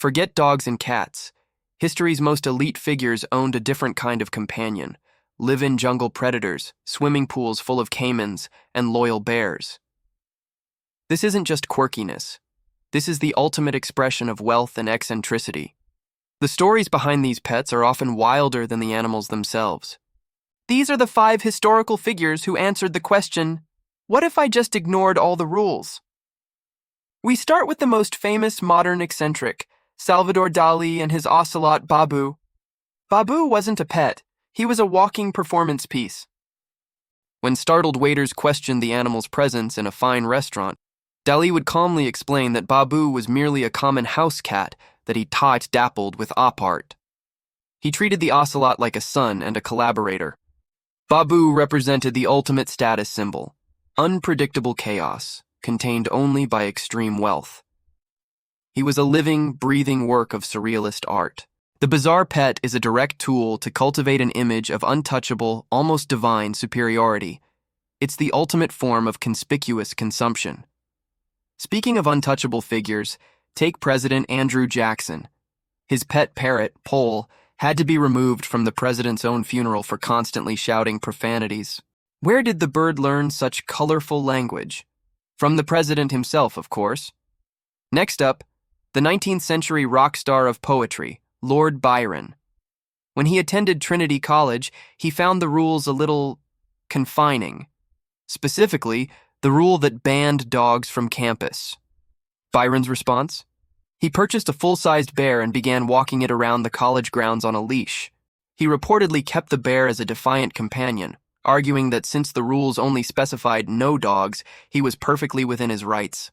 Forget dogs and cats. History's most elite figures owned a different kind of companion: live-in jungle predators, swimming pools full of caimans, and loyal bears. This isn't just quirkiness. This is the ultimate expression of wealth and eccentricity. The stories behind these pets are often wilder than the animals themselves. These are the 5 historical figures who answered the question, what if I just ignored all the rules? We start with the most famous modern eccentric, Salvador Dalí and his ocelot Babu. Babu wasn't a pet. He was a walking performance piece. When startled waiters questioned the animal's presence in a fine restaurant, Dalí would calmly explain that Babu was merely a common house cat that he dappled with op art. He treated the ocelot like a son and a collaborator. Babu represented the ultimate status symbol: unpredictable chaos, contained only by extreme wealth. He was a living, breathing work of surrealist art. The bizarre pet is a direct tool to cultivate an image of untouchable, almost divine superiority. It's the ultimate form of conspicuous consumption. Speaking of untouchable figures, take President Andrew Jackson. His pet parrot, Pole, had to be removed from the president's own funeral for constantly shouting profanities. Where did the bird learn such colorful language? From the president himself, of course. Next up, the 19th century rock star of poetry, Lord Byron. When he attended Trinity College, he found the rules a little confining. Specifically, the rule that banned dogs from campus. Byron's response? He purchased a full-sized bear and began walking it around the college grounds on a leash. He reportedly kept the bear as a defiant companion, arguing that since the rules only specified no dogs, he was perfectly within his rights.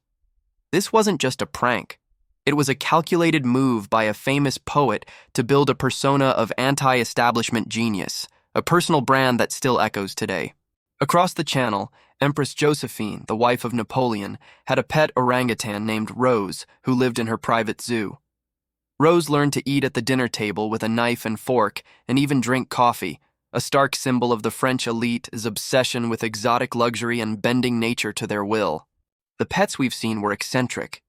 This wasn't just a prank. It was a calculated move by a famous poet to build a persona of anti-establishment genius, a personal brand that still echoes today. Across the channel, Empress Josephine, the wife of Napoleon, had a pet orangutan named Rose who lived in her private zoo. Rose learned to eat at the dinner table with a knife and fork and even drink coffee, a stark symbol of the French elite's obsession with exotic luxury and bending nature to their will. The pets we've seen were eccentric.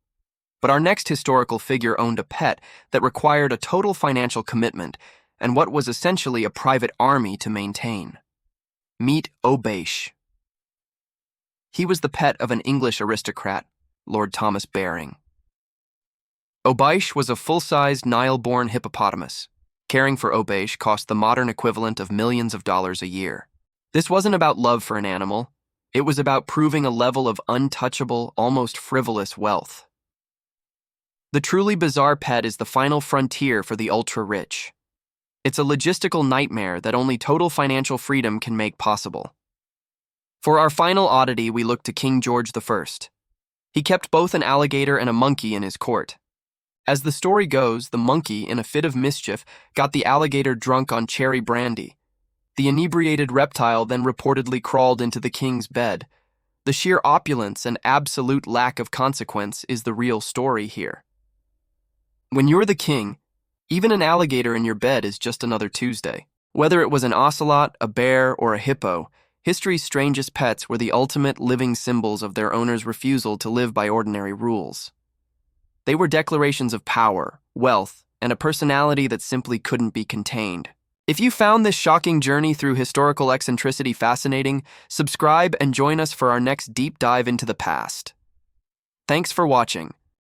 But our next historical figure owned a pet that required a total financial commitment and what was essentially a private army to maintain. Meet Obeish. He was the pet of an English aristocrat, Lord Thomas Baring. Obeish was a full-sized Nile-born hippopotamus. Caring for Obeish cost the modern equivalent of millions of dollars a year. This wasn't about love for an animal. It was about proving a level of untouchable, almost frivolous wealth. The truly bizarre pet is the final frontier for the ultra-rich. It's a logistical nightmare that only total financial freedom can make possible. For our final oddity, we look to King George I. He kept both an alligator and a monkey in his court. As the story goes, the monkey, in a fit of mischief, got the alligator drunk on cherry brandy. The inebriated reptile then reportedly crawled into the king's bed. The sheer opulence and absolute lack of consequence is the real story here. When you're the king, even an alligator in your bed is just another Tuesday. Whether it was an ocelot, a bear, or a hippo, history's strangest pets were the ultimate living symbols of their owners' refusal to live by ordinary rules. They were declarations of power, wealth, and a personality that simply couldn't be contained. If you found this shocking journey through historical eccentricity fascinating, subscribe and join us for our next deep dive into the past. Thanks for watching.